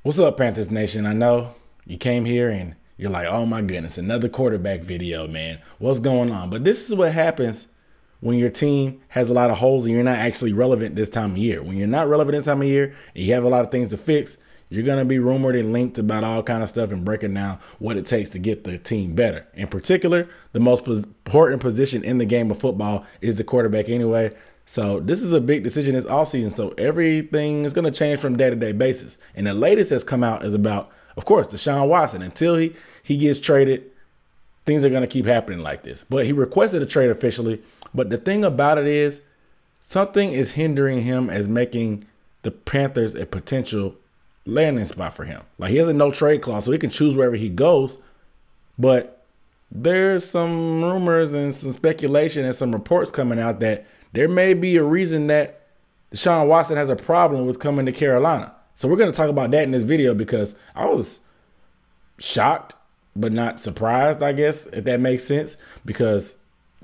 What's up, Panthers Nation? I know you came here and you're like, oh my goodness, another quarterback video, man. What's going on? But this is what happens when your team has a lot of holes and you're not actually relevant this time of year. When you're not relevant this time of year and you have a lot of things to fix, you're going to be rumored and linked about all kind of stuff and breaking down what it takes to get the team better. In particular, the most important position in the game of football is the quarterback anyway. So this is a big decision this offseason. So everything is going to change from day-to-day basis. And the latest that's come out is about, of course, DeShaun Watson. Until he gets traded, things are going to keep happening like this. But he requested a trade officially. But the thing about it is something is hindering him as making the Panthers a potential landing spot for him. Like, he has a no trade clause, so he can choose wherever he goes. But there's some rumors and some speculation and some reports coming out that there may be a reason that DeShaun Watson has a problem with coming to Carolina. So we're going to talk about that in this video because I was shocked but not surprised, I guess, if that makes sense, because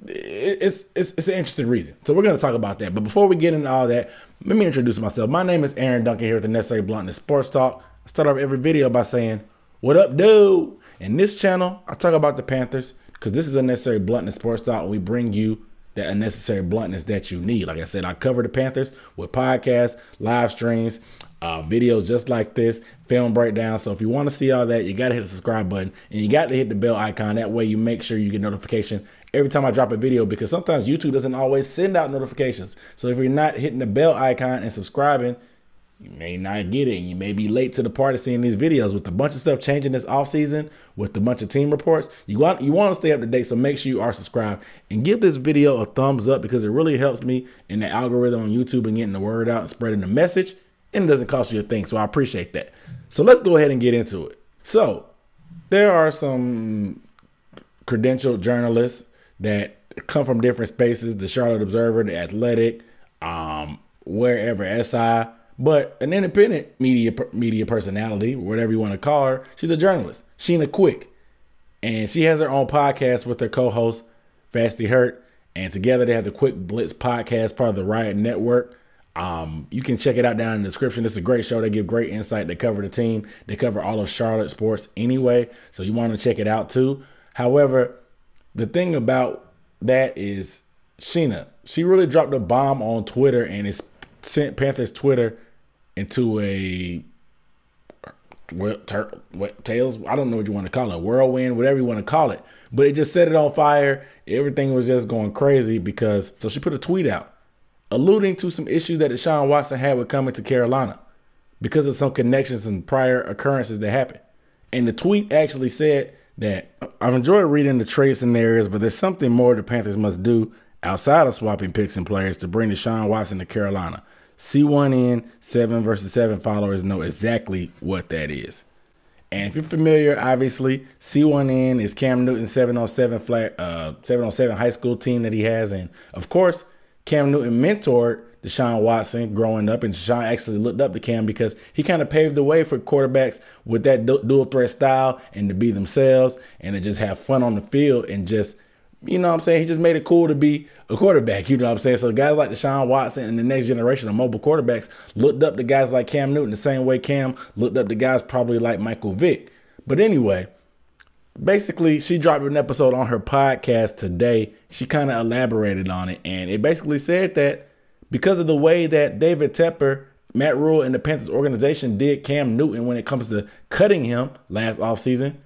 it's an interesting reason. So we're going to talk about that. But before we get into all that, let me introduce myself. My name is Aaron Duncan here with the Necessary Bluntness Sports Talk. I start off every video by saying, what up, dude? In this channel, I talk about the Panthers because this is a Necessary Bluntness Sports Talk, and we bring you that unnecessary bluntness that you need. Like I said, I cover the Panthers with podcasts, live streams, videos just like this, film breakdown. So if you want to see all that, you got to hit the subscribe button and you got to hit the bell icon. That way you make sure you get notification every time I drop a video, because sometimes YouTube doesn't always send out notifications. So if you're not hitting the bell icon and subscribing, you may not get it. You may be late to the party seeing these videos. With a bunch of stuff changing this offseason, with a bunch of team reports, you want to stay up to date. So make sure you are subscribed and give this video a thumbs up, because it really helps me in the algorithm on YouTube and getting the word out and spreading the message. And it doesn't cost you a thing. So I appreciate that. So let's go ahead and get into it. So there are some credentialed journalists that come from different spaces, the Charlotte Observer, the Athletic, wherever, SI. But an independent media personality, whatever you want to call her, she's a journalist, Sheena Quick. And she has her own podcast with her co-host, Fasty Hurt. And together they have the Quick Blitz podcast, part of the Riot Network. You can check it out down in the description. It's a great show. They give great insight. They cover the team. They cover all of Charlotte sports anyway. So you want to check it out too. However, the thing about that is Sheena, she really dropped a bomb on Twitter, and it's sent Panthers Twitter into a tails. I don't know what you want to call it, whirlwind, whatever you want to call it. But it just set it on fire. Everything was just going crazy because, so she put a tweet out alluding to some issues that DeShaun Watson had with coming to Carolina because of some connections and prior occurrences that happened. And the tweet actually said that, I've enjoyed reading the trade scenarios, but there's something more the Panthers must do outside of swapping picks and players to bring DeShaun Watson to Carolina. C1N 7 versus 7 followers know exactly what that is. And if you're familiar, obviously, C1N is Cam Newton's 7-on-7 high school team that he has. And of course, Cam Newton mentored DeShaun Watson growing up, and DeShaun actually looked up to Cam because he kind of paved the way for quarterbacks with that dual threat style and to be themselves and to just have fun on the field and just, you know what I'm saying? He just made it cool to be a quarterback, you know what I'm saying? So guys like DeShaun Watson and the next generation of mobile quarterbacks looked up to guys like Cam Newton the same way Cam looked up to guys probably like Michael Vick. But anyway, basically, she dropped an episode on her podcast today. She kind of elaborated on it, and it basically said that because of the way that David Tepper, Matt Rhule, and the Panthers organization did Cam Newton when it comes to cutting him last offseason,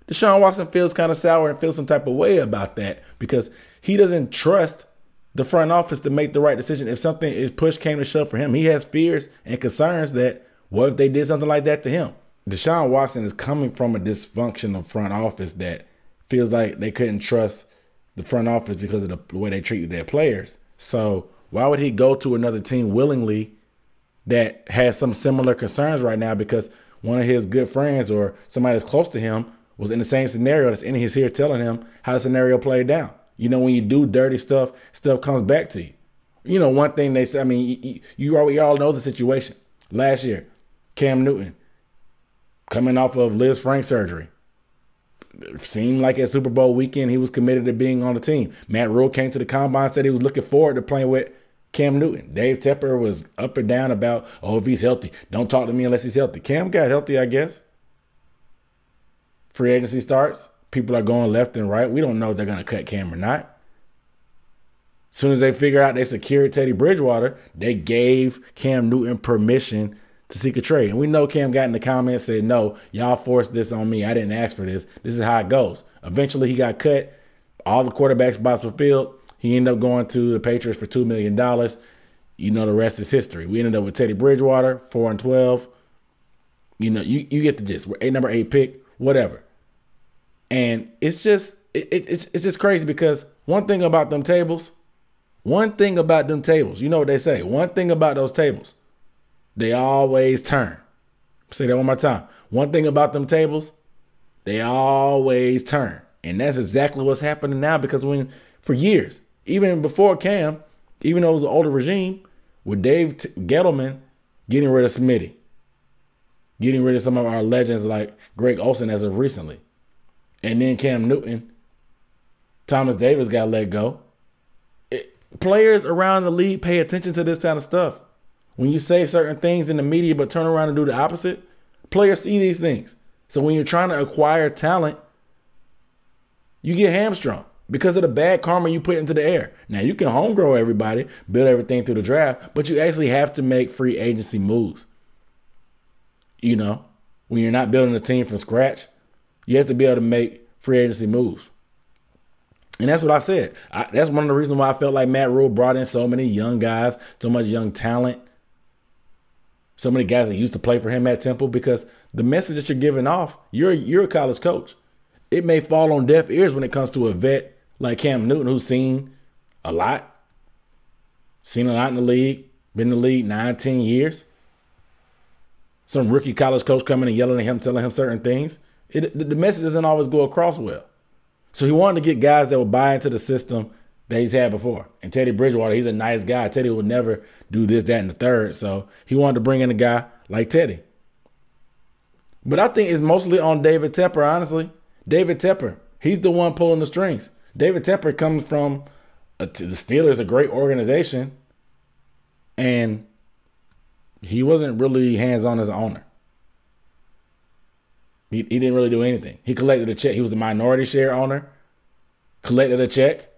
DeShaun Watson feels kind of sour and feels some type of way about that because he doesn't trust the front office to make the right decision. If something is push came to shove for him, he has fears and concerns that what if they did something like that to him? DeShaun Watson is coming from a dysfunctional front office that feels like they couldn't trust the front office because of the way they treated their players. So why would he go to another team willingly that has some similar concerns right now because one of his good friends or somebody that's close to him was in the same scenario that's in his ear telling him how the scenario played down? You know, when you do dirty stuff, stuff comes back to you. You know, one thing they say, I mean, we all know the situation. Last year, Cam Newton, coming off of Liz Frank surgery, it seemed like at Super Bowl weekend he was committed to being on the team. Matt Rhule came to the combine, said he was looking forward to playing with Cam Newton. Dave Tepper was up and down about, oh, if he's healthy, don't talk to me unless he's healthy. Cam got healthy, I guess. Free agency starts. People are going left and right. We don't know if they're going to cut Cam or not. As soon as they figure out they secured Teddy Bridgewater, they gave Cam Newton permission to seek a trade. And we know Cam got in the comments, said, no, y'all forced this on me. I didn't ask for this. This is how it goes. Eventually, he got cut. All the quarterback spots were filled. He ended up going to the Patriots for $2 million. You know, the rest is history. We ended up with Teddy Bridgewater, 4-12. You know, you get the gist. We're number 8 pick, whatever. And it's just crazy because one thing about them tables, you know what they say. One thing about those tables, they always turn. Say that one more time. One thing about them tables, they always turn. And that's exactly what's happening now because for years, even before Cam, even though it was an older regime, with Dave Gettleman getting rid of Smitty, getting rid of some of our legends like Greg Olsen as of recently. And then Cam Newton, Thomas Davis got let go. Players around the league pay attention to this kind of stuff. When you say certain things in the media but turn around and do the opposite, players see these things. So when you're trying to acquire talent, you get hamstrung because of the bad karma you put into the air. Now, you can home grow everybody, build everything through the draft, but you actually have to make free agency moves. You know, when you're not building a team from scratch, you have to be able to make free agency moves. And that's what I said. That's one of the reasons why I felt like Matt Rhule brought in so many young guys, so much young talent, so many guys that used to play for him at Temple, because the message that you're giving off, you're a college coach. It may fall on deaf ears when it comes to a vet like Cam Newton, who's seen a lot in the league, been in the league 9-10 years. Some rookie college coach coming and yelling at him, telling him certain things. The message doesn't always go across well. So he wanted to get guys that would buy into the system that he's had before. And Teddy Bridgewater, he's a nice guy. Teddy would never do this, that, and the third. So he wanted to bring in a guy like Teddy. But I think it's mostly on David Tepper, honestly. David Tepper, he's the one pulling the strings. David Tepper comes from the Steelers, a great organization, and he wasn't really hands-on as an owner. He didn't really do anything. He collected a check. He was a minority share owner, collected a check,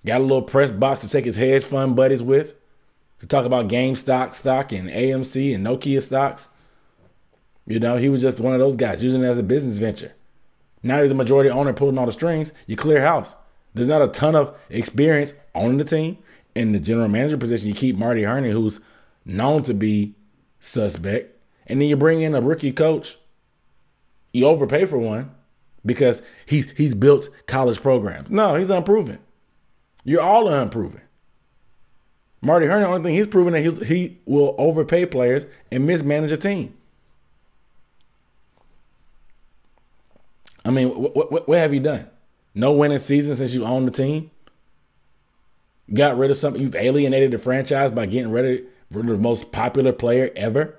got a little press box to take his hedge fund buddies with, to talk about GameStop stock and AMC and Nokia stocks. You know, he was just one of those guys using it as a business venture. Now he's a majority owner pulling all the strings. You clear house. There's not a ton of experience owning the team. In the general manager position, you keep Marty Herney, who's known to be suspect. And then you bring in a rookie coach. You overpay for one because he's built college programs. No, he's unproven. You're all unproven. Marty Herney, the only thing he's proven that he will overpay players and mismanage a team. I mean, what have you done? No winning season since you owned the team? Got rid of something. You've alienated the franchise by getting rid of the most popular player ever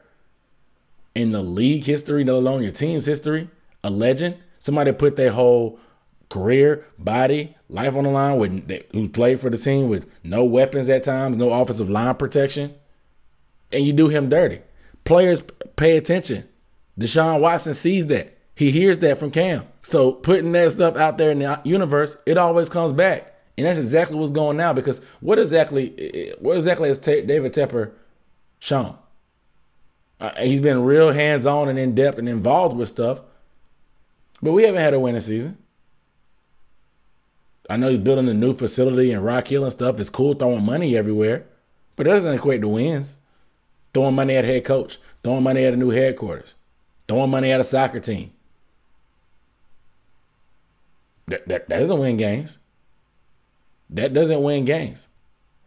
in the league history, let alone your team's history. A legend. Somebody put their whole career, body, life on the line, who played for the team with no weapons at times, no offensive line protection. And you do him dirty. Players pay attention. DeShaun Watson sees that. He hears that from Cam. So putting that stuff out there in the universe, it always comes back. And that's exactly what's going now, because what exactly has David Tepper shown? He's been real hands-on and in-depth and involved with stuff, but we haven't had a winning season. I know he's building a new facility in Rock Hill and stuff. It's cool throwing money everywhere, but that doesn't equate to wins. Throwing money at head coach, throwing money at a new headquarters, throwing money at a soccer team. That doesn't win games. That doesn't win games.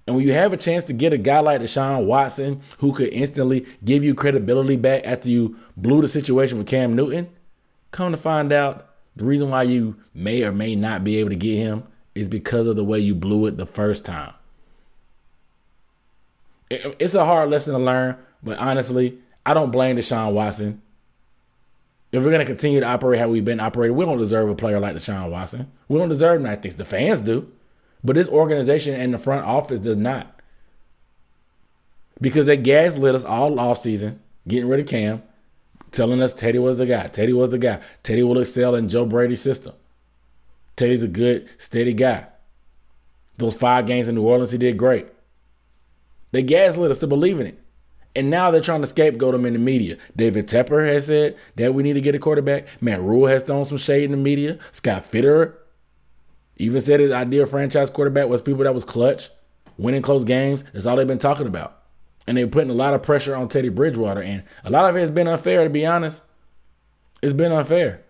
And when you have a chance to get a guy like DeShaun Watson, who could instantly give you credibility back after you blew the situation with Cam Newton, come to find out the reason why you may or may not be able to get him is because of the way you blew it the first time. It's a hard lesson to learn, but honestly, I don't blame DeShaun Watson. If we're going to continue to operate how we've been operating, we don't deserve a player like DeShaun Watson. We don't deserve nice things. The fans do. But this organization and the front office does not. Because they gaslit us all offseason, getting rid of Cam, telling us Teddy was the guy. Teddy was the guy. Teddy will excel in Joe Brady's system. Teddy's a good, steady guy. Those 5 games in New Orleans, he did great. They gaslit us to believe in it. And now they're trying to scapegoat him in the media. David Tepper has said that we need to get a quarterback. Man, Rhule has thrown some shade in the media. Scott Fitterer even said his ideal franchise quarterback was people that was clutch, winning close games. That's all they've been talking about. And they're putting a lot of pressure on Teddy Bridgewater. And a lot of it has been unfair, to be honest. It's been unfair.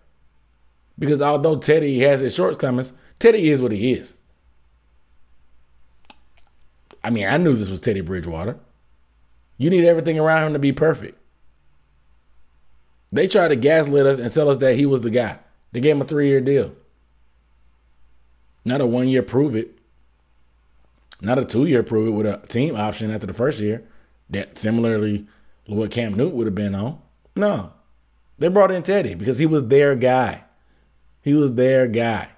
Because although Teddy has his shortcomings, Teddy is what he is. I mean, I knew this was Teddy Bridgewater. You need everything around him to be perfect. They tried to gaslit us and tell us that he was the guy. They gave him a 3-year deal. Not a 1-year prove it. Not a 2-year prove it with a team option after the first year. That similarly to what Cam Newton would have been on. No. They brought in Teddy because he was their guy. He was their guy.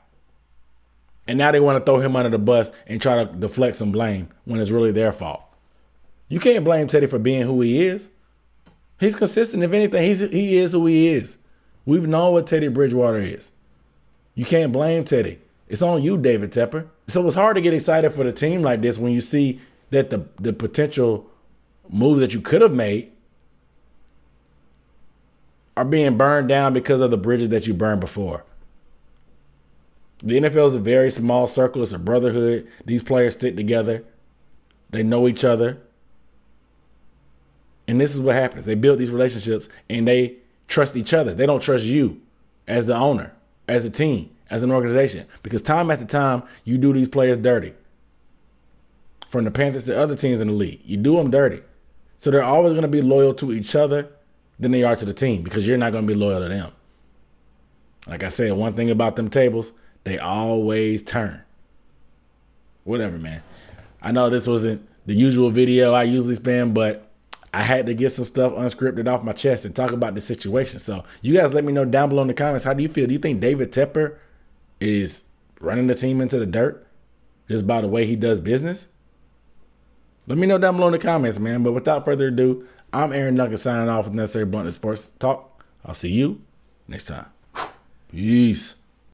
And now they want to throw him under the bus and try to deflect some blame when it's really their fault. You can't blame Teddy for being who he is. He's consistent. If anything, he is who he is. We've known what Teddy Bridgewater is. You can't blame Teddy. It's on you, David Tepper. So it's hard to get excited for the team like this when you see that the potential moves that you could have made are being burned down because of the bridges that you burned before. The NFL is a very small circle. It's a brotherhood. These players stick together. They know each other. And this is what happens. They build these relationships and they trust each other. They don't trust you as the owner, as a team, as an organization. Because time after time, you do these players dirty. From the Panthers to other teams in the league, you do them dirty. So they're always going to be loyal to each other than they are to the team because you're not going to be loyal to them. Like I said, one thing about them tables, they always turn. Whatever, man. I know this wasn't the usual video I usually spam, but I had to get some stuff unscripted off my chest and talk about the situation. So you guys let me know down below in the comments. How do you feel? Do you think David Tepper is running the team into the dirt just by the way he does business? Let me know down below in the comments, man. But without further ado, I'm Aaron Duncan signing off with Necessary Bluntness Sports Talk. I'll see you next time. Peace.